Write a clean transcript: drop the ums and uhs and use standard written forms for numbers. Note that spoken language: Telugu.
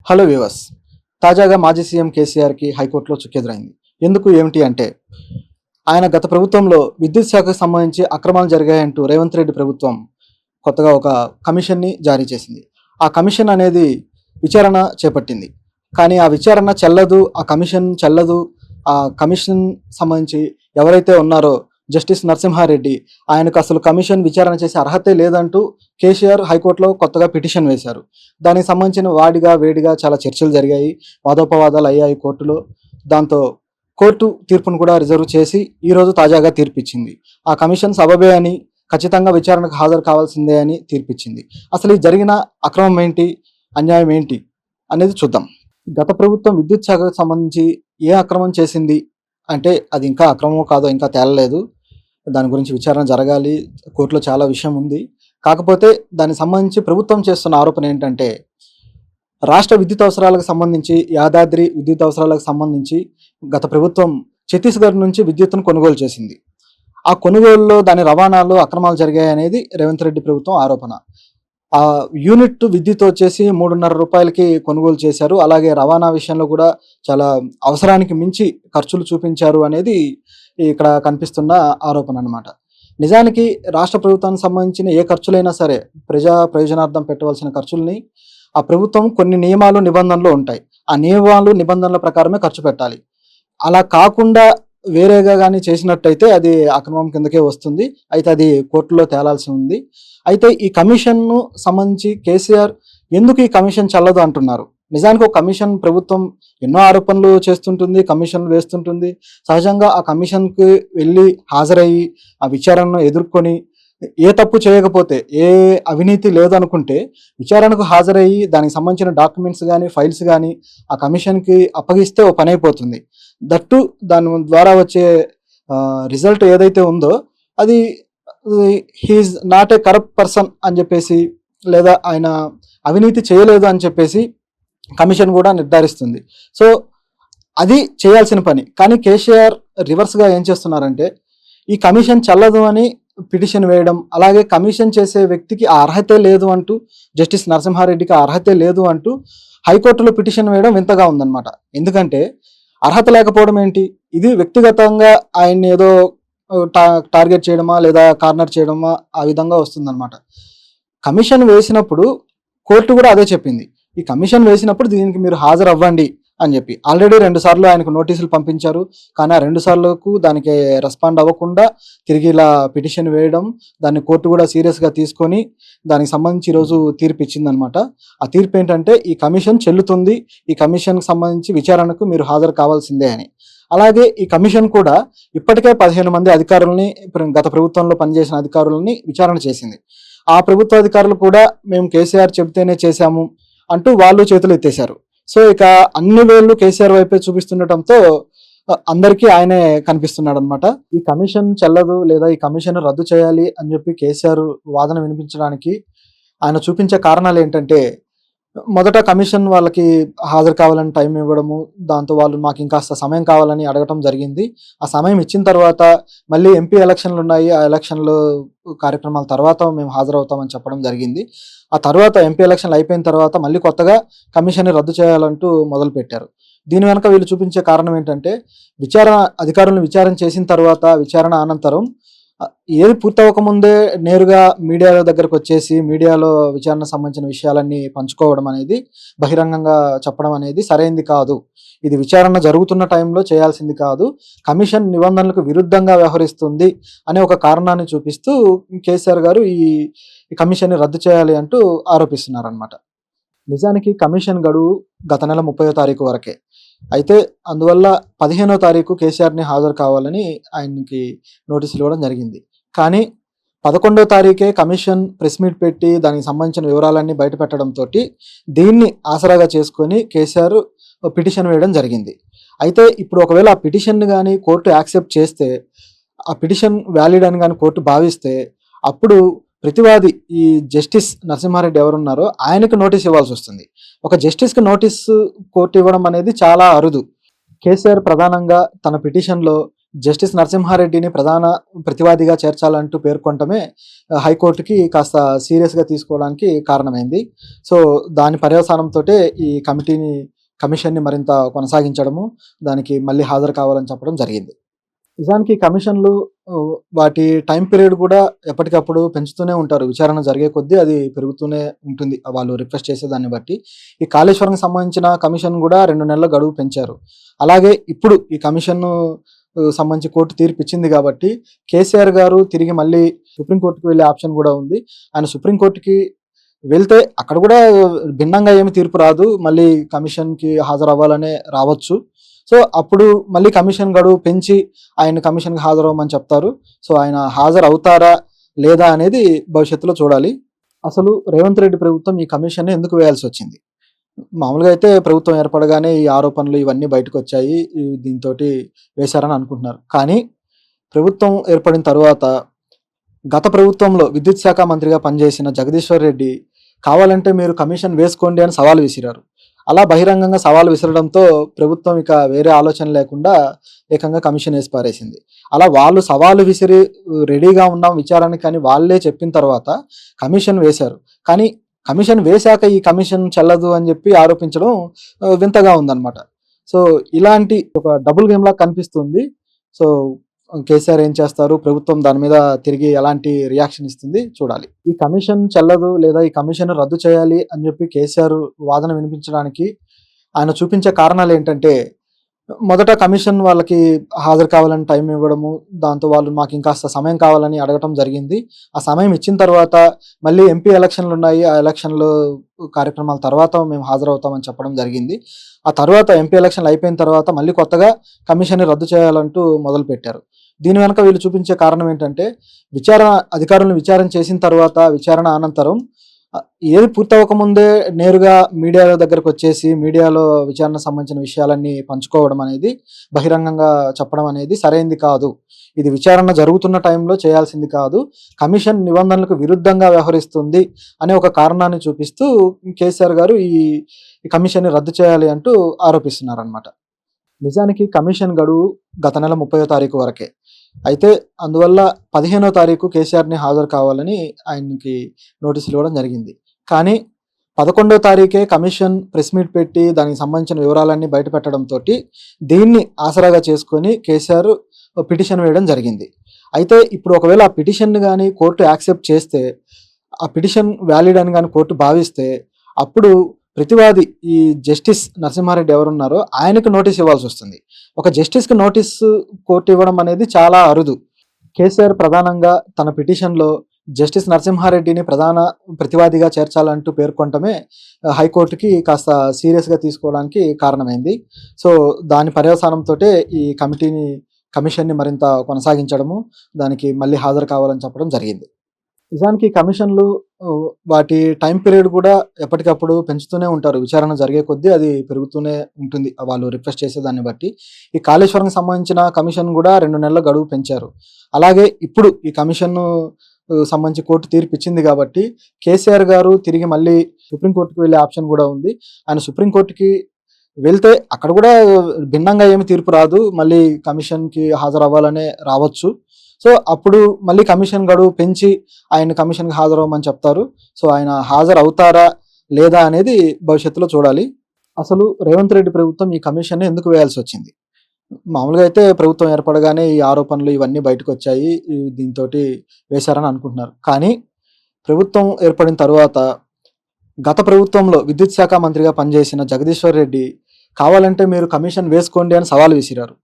Hello viewers. తాజాగా మాజీ సీఎం కేసీఆర్కి హైకోర్టులో చుక్కెదురైంది. ఎందుకు ఏమిటి అంటే ఆయన గత ప్రభుత్వంలో విద్యుత్ శాఖకు సంబంధించి అక్రమాలు జరిగాయంటూ రేవంత్ రెడ్డి ప్రభుత్వం కొత్తగా ఒక కమిషన్ని జారీ చేసింది. ఆ కమిషన్ అనేది విచారణ చేపట్టింది. కానీ ఆ విచారణ చెల్లదు, ఆ కమిషన్ చెల్లదు. ఆ కమిషన్ సంబంధించి ఎవరైతే ఉన్నారో జస్టిస్ నరసింహారెడ్డి, ఆయనకు అసలు కమిషన్ విచారణ చేసే అర్హతే లేదంటూ కేసీఆర్ హైకోర్టులో కొత్తగా పిటిషన్ వేశారు. దానికి సంబంధించిన వాడిగా వేడిగా చాలా చర్చలు జరిగాయి, వాదోపవాదాలు అయ్యాయి కోర్టులో. దాంతో కోర్టు తీర్పును కూడా రిజర్వ్ చేసి ఈరోజు తాజాగా తీర్పిచ్చింది. ఆ కమిషన్ సబబే అని, ఖచ్చితంగా విచారణకు హాజరు కావాల్సిందే అని తీర్పిచ్చింది. అసలు ఈ జరిగిన అక్రమం ఏంటి, అన్యాయం ఏంటి అనేది చూద్దాం. గత ప్రభుత్వం విద్యుత్ శాఖకు సంబంధించి ఏ అక్రమం చేసింది అంటే అది ఇంకా అక్రమమో కాదో ఇంకా తేలలేదు. దాని గురించి విచారణ జరగాలి, కోర్టులో చాలా విషయం ఉంది. కాకపోతే దానికి సంబంధించి ప్రభుత్వం చేస్తున్న ఆరోపణ ఏంటంటే రాష్ట్ర విద్యుత్ అవసరాలకు సంబంధించి, యాదాద్రి విద్యుత్ అవసరాలకు సంబంధించి గత ప్రభుత్వం ఛత్తీస్గఢ్ నుంచి విద్యుత్తును కొనుగోలు చేసింది. ఆ కొనుగోలులో దాని రవాణాలో అక్రమాలు జరిగాయనేది రేవంత్ రెడ్డి ప్రభుత్వం ఆరోపణ. ఆ యూనిట్ విద్యుత్ వచ్చేసి 3.5 రూపాయలకి కొనుగోలు చేశారు. అలాగే రవాణా విషయంలో కూడా చాలా అవసరానికి మించి ఖర్చులు చూపించారు అనేది ఇక్కడ కనిపిస్తున్న ఆరోపణ అన్నమాట. నిజానికి రాష్ట్ర ప్రభుత్వానికి సంబంధించిన ఏ ఖర్చులైనా సరే ప్రజా ప్రయోజనార్థం పెట్టవలసిన ఖర్చుల్ని ఆ ప్రభుత్వం కొన్ని నియమాలు నిబంధనలు ఉంటాయి. ఆ నియమాలు నిబంధనల ప్రకారమే ఖర్చు పెట్టాలి. అలా కాకుండా వేరేగా కానీ చేసినట్టయితే అది అక్రమం కిందకే వస్తుంది. అయితే అది కోర్టులో తేలాల్సి ఉంది. అయితే ఈ కమిషన్ను సంబంధించి కేసీఆర్ ఎందుకు ఈ కమిషన్ చల్లదు అంటున్నారు. నిజానికి ఒక కమిషన్ ప్రభుత్వం ఎన్నో ఆరోపణలు చేస్తుంటుంది, కమిషన్లు వేస్తుంటుంది. సహజంగా ఆ కమిషన్కి వెళ్ళి హాజరయ్యి ఆ విచారణను ఎదుర్కొని ఏ తప్పు చేయకపోతే, ఏ అవినీతి లేదనుకుంటే విచారణకు హాజరయ్యి దానికి సంబంధించిన డాక్యుమెంట్స్ కానీ ఫైల్స్ కానీ ఆ కమిషన్కి అప్పగిస్తే ఓ పని అయిపోతుంది. దట్టు దాని ద్వారా వచ్చే రిజల్ట్ ఏదైతే ఉందో అది he is not a corrupt person అని చెప్పేసి, లేదా ఆయన అవినీతి చేయలేదు అని చెప్పేసి కమిషన్ కూడా నిర్ధారిస్తుంది. సో అది చేయాల్సిన పని. కానీ కేసీఆర్ రివర్స్గా ఏం చేస్తున్నారంటే ఈ కమిషన్ చల్లదు అని పిటిషన్ వేయడం, అలాగే కమిషన్ చేసే వ్యక్తికి ఆ అర్హతే లేదు అంటూ, జస్టిస్ నరసింహారెడ్డికి ఆ అర్హతే లేదు అంటూ హైకోర్టులో పిటిషన్ వేయడం వింతగా ఉందన్నమాట. ఎందుకంటే అర్హత లేకపోవడం ఏంటి, ఇది వ్యక్తిగతంగా ఆయన్ని ఏదో టార్గెట్ చేయడమా లేదా కార్నర్ చేయడమా ఆ విధంగా వస్తుందన్నమాట. కమిషన్ వేసినప్పుడు కోర్టు కూడా అదే చెప్పింది, ఈ కమిషన్ వేసినప్పుడు దీనికి మీరు హాజరు అవ్వండి అని చెప్పి. ఆల్రెడీ 2 సార్లు ఆయనకు నోటీసులు పంపించారు. కానీ ఆ 2 సార్లకు దానికి రెస్పాండ్ అవ్వకుండా తిరిగి ఇలా పిటిషన్ వేయడం, దాన్ని కోర్టు కూడా సీరియస్గా తీసుకొని దానికి సంబంధించి ఈరోజు తీర్పు ఇచ్చిందనమాట. ఆ తీర్పు ఏంటంటే ఈ కమిషన్ చెల్లుతుంది, ఈ కమిషన్కి సంబంధించి విచారణకు మీరు హాజరు కావాల్సిందే అని. అలాగే ఈ కమిషన్ కూడా ఇప్పటికే 15 మంది అధికారులని, గత ప్రభుత్వంలో పనిచేసిన అధికారులని విచారణ చేసింది. ఆ ప్రభుత్వ అధికారులు కూడా మేము కేసీఆర్ చెబితేనే చేశాము అంటూ వాళ్ళు చేతులు ఎత్తేశారు. సో ఇక అన్ని వేళ్ళు కేసీఆర్ వైపే చూపిస్తుండటంతో అందరికీ ఆయనే కనిపిస్తున్నాడు అనమాట. ఈ కమిషన్ చెల్లదు లేదా ఈ కమిషన్ రద్దు చేయాలి అని చెప్పి కేసీఆర్ వాదన వినిపించడానికి ఆయన చూపించే కారణాలు ఏంటంటే, మొదట కమిషన్ వాళ్ళకి హాజరు కావాలని టైం ఇవ్వడము, దాంతో వాళ్ళు మాకు ఇంకాస్త సమయం కావాలని అడగటం జరిగింది. ఆ సమయం ఇచ్చిన తర్వాత మళ్ళీ ఎంపీ ఎలక్షన్లు ఉన్నాయి, ఆ ఎలక్షన్లు కార్యక్రమాల తర్వాత మేము హాజరవుతామని చెప్పడం జరిగింది. ఆ తర్వాత ఎంపీ ఎలక్షన్లు అయిపోయిన తర్వాత మళ్ళీ కొత్తగా కమిషన్ని రద్దు చేయాలంటూ మొదలుపెట్టారు. దీని వెనక వీళ్ళు చూపించే కారణం ఏంటంటే, అధికారులను విచారణ చేసిన తర్వాత, విచారణ అనంతరం ఏది పూర్తవకముందే నేరుగా మీడియా దగ్గరకు వచ్చేసి మీడియాలో విచారణ సంబంధించిన విషయాలన్నీ పంచుకోవడం అనేది, బహిరంగంగా చెప్పడం అనేది సరైంది కాదు. ఇది విచారణ జరుగుతున్న టైంలో చేయాల్సింది కాదు, కమిషన్ నిబంధనలకు విరుద్ధంగా వ్యవహరిస్తుంది అనే ఒక కారణాన్ని చూపిస్తూ కేసీఆర్ గారు ఈ కమిషన్ని రద్దు చేయాలి అంటూ ఆరోపిస్తున్నారనమాట. నిజానికి కమిషన్ గడువు గత నెల 30వ తారీఖు వరకే. అయితే అందువల్ల 15వ తారీఖు కేసీఆర్ని హాజరు కావాలని ఆయనకి నోటీసులు ఇవ్వడం జరిగింది. కానీ 11వ తారీఖే కమిషన్ ప్రెస్ మీట్ పెట్టి దానికి సంబంధించిన వివరాలన్నీ బయట పెట్టడంతో దీన్ని ఆసరాగా చేసుకొని కేసీఆర్ పిటిషన్ వేయడం జరిగింది. అయితే ఇప్పుడు ఒకవేళ ఆ పిటిషన్ కానీ కోర్టు యాక్సెప్ట్ చేస్తే, ఆ పిటిషన్ వ్యాలిడ్ అని కానీ కోర్టు భావిస్తే, అప్పుడు ప్రతివాది ఈ జస్టిస్ నరసింహారెడ్డి ఎవరున్నారో ఆయనకు నోటీస్ ఇవ్వాల్సి వస్తుంది. ఒక జస్టిస్కి నోటీసు కోర్టు ఇవ్వడం అనేది చాలా అరుదు. కేసీఆర్ ప్రధానంగా తన పిటిషన్లో జస్టిస్ నరసింహారెడ్డిని ప్రధాన ప్రతివాదిగా చేర్చాలంటూ పేర్కొనటమే హైకోర్టుకి కాస్త సీరియస్‌గా తీసుకోవడానికి కారణమైంది. సో, దాని పర్యవసానంతోటే ఈ కమిషన్‌ని మరింత కొనసాగించడము, దానికి మళ్ళీ హాజరు కావాలని చెప్పడం జరిగింది. నిజానికి కమిషన్‌లు వాటి టైమ్ పీరియడ్ కూడా ఎప్పటికప్పుడు పెంచుతూనే ఉంటారు. విచారణ జరిగే కొద్దీ అది పెరుగుతూనే ఉంటుంది. వాళ్ళు రిక్వెస్ట్ చేసేదాన్ని బట్టి. ఈ కాళేశ్వరంకి సంబంధించిన కమిషన్ కూడా 2 నెలల గడువు పెంచారు. అలాగే ఇప్పుడు ఈ కమిషన్‌ను సంబంధించి కోర్టు తీర్పు ఇచ్చింది కాబట్టి కేసీఆర్ గారు తిరిగి మళ్ళీ సుప్రీం కోర్ట్‌కి వెళ్ళే ఆప్షన్ కూడా ఉంది. ఆయన సుప్రీం కోర్ట్‌కి వెళ్తే అక్కడ కూడా భిన్నంగా ఏమి తీర్పు రాదు. మళ్ళీ కమిషన్‌కి హాజరవ్వాలనే రావచ్చు. సో, అప్పుడు మళ్ళీ కమిషన్ గడువు పెంచి ఆయన కమిషన్‌కి హాజరవ్వమని చెప్తారు. సో, ఆయన హాజరవుతారా? లేదా? అనేది భవిష్యత్తులో చూడాలి. అసలు రేవంత్ రెడ్డి ప్రభుత్వం ఈ కమిషన్‌ని ఎందుకు వేయాల్సొచ్చింది? మామూలుగా అయితే ప్రభుత్వం ఏర్పడగానే ఈ ఆరోపణలు ఇవన్నీ బయటకొచ్చాయి. దీంతోటి వేశారని అనుకుంటున్నారు. కానీ ప్రభుత్వం ఏర్పడిన తరువాత గత ప్రభుత్వంలో విద్యుత్ శాఖ మంత్రిగా పనిచేసిన జగదీశ్వర్ రెడ్డి కావాలంటే మీరు కమిషన్ వేసుకోండి అని సవాల్ విసిరారు. అలా బహిరంగంగా సవాల్ విసరడంతో ప్రభుత్వం ఇక వేరే ఆలోచన లేకుండా ఏకంగా కమిషన్ వేసి పారేసింది. అలా వాళ్ళు సవాలు విసిరి రెడీగా ఉన్నాం విచారణకి అని వాళ్ళే చెప్పిన తర్వాత కమిషన్ వేశారు. కానీ కమిషన్ వేశాక ఈ కమిషన్ చెల్లదు అని చెప్పి ఆరోపించడం వింతగా ఉందన్నమాట. సో, ఇలాంటి ఒక డబుల్ గేమ్‌లా కనిపిస్తుంది. సో, కేసీఆర్ ఏం చేస్తారు? ప్రభుత్వం దాని మీద తిరిగి ఎలాంటి రియాక్షన్ ఇస్తుంది చూడాలి. ఈ కమిషన్ చెల్లదు లేదా ఈ కమిషన్ రద్దు చేయాలి అని చెప్పి కేసీఆర్ వాదన వినిపించడానికి ఆయన చూపించే కారణాలేంటంటే, మొదట కమిషన్ వాళ్ళకి హాజరు కావాలని టైం ఇవ్వడము, దాంతో వాళ్ళు మాకు ఇంకాస్త సమయం కావాలని అడగటం జరిగింది. ఆ సమయం ఇచ్చిన తర్వాత మళ్ళీ ఎంపీ ఎలక్షన్‌లున్నాయి. ఆ ఎలక్షన్‌లు కార్యక్రమాల తర్వాత మేము హాజరవుతామని చెప్పడం జరిగింది. ఆ తర్వాత ఎంపీ ఎలక్షన్‌లు అయిపోయిన తర్వాత మళ్ళీ కొత్తగా కమిషన్‌ని రద్దు చేయాలంటూ మొదలుపెట్టారు. దీని వెనక వీళ్ళు చూపించే కారణం ఏంటంటే, అధికారులను విచారణ చేసిన తర్వాత విచారణ అనంతరం ఏది పూర్తవ్వకముందే నేరుగా మీడియా దగ్గరకొచ్చేసి మీడియాలో విచారణకు సంబంధించిన విషయాలన్నీ పంచుకోవడం అనేది, బహిరంగంగా చెప్పడం అనేది సరైంది కాదు. ఇది విచారణ జరుగుతున్న టైంలో చేయాల్సింది కాదు. కమిషన్ నిబంధనలకు విరుద్ధంగా వ్యవహరిస్తుంది అనే ఒక కారణాన్ని చూపిస్తూ కేసీఆర్ గారు ఈ కమిషన్‌ని రద్దు చేయాలి అంటూ ఆరోపిస్తున్నారనమాట. నిజానికి కమిషన్ గడువు గత నెల 30వ తారీఖు వరకే. అయితే అందువల్ల 15వ తారీఖు కేసీఆర్‌ని హాజరు కావాలని ఆయనకి నోటీసులు ఇవ్వడం జరిగింది. కానీ 11వ తారీఖే కమిషన్ ప్రెస్ మీట్ పెట్టి దానికి సంబంధించిన వివరాలన్నీ బయటపెట్టడంతోటి దీన్ని ఆసరాగా చేసుకొని కేసీఆర్ పిటిషన్ వేయడం జరిగింది. అయితే ఇప్పుడు ఒకవేళ ఆ పిటిషన్‌ని గాని కోర్టు యాక్సెప్ట్ చేస్తే, ఆ పిటిషన్ వాలిడ్ అని గాని కోర్టు భావిస్తే, అప్పుడు ప్రతివాది ఈ జస్టిస్ నరసింహారెడ్డి ఎవరున్నారో ఆయనకు నోటీస్ ఇవ్వాల్సొస్తుంది. ఒక జస్టిస్‌కి నోటీసు కోర్టు ఇవ్వడం అనేది చాలా అరుదు. కేసీఆర్ ప్రధానంగా తన పిటిషన్‌లో జస్టిస్ నరసింహారెడ్డిని ప్రధాన ప్రతివాదిగా చేర్చాలంటూ పేర్కొనటమే హైకోర్టుకి కాస్త సీరియస్‌గా తీసుకోవడానికి కారణమైంది. సో, దాని పర్యవసానంతోటే ఈ కమిషన్‌ని మరింత కొనసాగించడము, దానికి మళ్ళీ హాజరు కావాలని చెప్పడం జరిగింది. నిజానికి కమిషన్‌లు వాటి టైమ్ పీరియడ్ కూడా ఎప్పటికప్పుడు పెంచుతూనే ఉంటారు. విచారణ జరిగే కొద్దీ అది పెరుగుతూనే ఉంటుంది. వాళ్ళు రిక్వెస్ట్ చేసేదాన్ని బట్టి. ఈ కాళేశ్వరంకి సంబంధించిన కమిషన్ కూడా 2 నెలల గడువు పెంచారు. అలాగే ఇప్పుడు ఈ కమిషన్‌ను సంబంధించి కోర్టు తీర్పు ఇచ్చింది కాబట్టి కేసీఆర్ గారు తిరిగి మళ్ళీ సుప్రీం కోర్ట్‌కి వెళ్ళే ఆప్షన్ కూడా ఉంది. ఆయన సుప్రీం కోర్ట్‌కి వెళ్తే అక్కడ కూడా భిన్నంగా ఏమి తీర్పు రాదు. మళ్ళీ కమిషన్‌కి హాజరవ్వాలనే రావచ్చు. సో, అప్పుడు మళ్ళీ కమిషన్ గడువు పెంచి ఆయన కమిషన్‌కి హాజరవ్వమని చెప్తారు. సో, ఆయన హాజరవుతారా? లేదా? అనేది భవిష్యత్తులో చూడాలి. అసలు రేవంత్ రెడ్డి ప్రభుత్వం ఈ కమిషన్‌ని ఎందుకు వేయాల్సొచ్చింది? మామూలుగా అయితే ప్రభుత్వం ఏర్పడగానే ఈ ఆరోపణలు ఇవన్నీ బయటకొచ్చాయి. దీంతోటి వేశారని అనుకుంటున్నారు. కానీ ప్రభుత్వం ఏర్పడిన తరువాత గత ప్రభుత్వంలో విద్యుత్ శాఖ మంత్రిగా పనిచేసిన జగదీశ్వర్ రెడ్డి కావాలంటే మీరు కమిషన్ వేసుకోండి అని సవాల్ విసిరారు.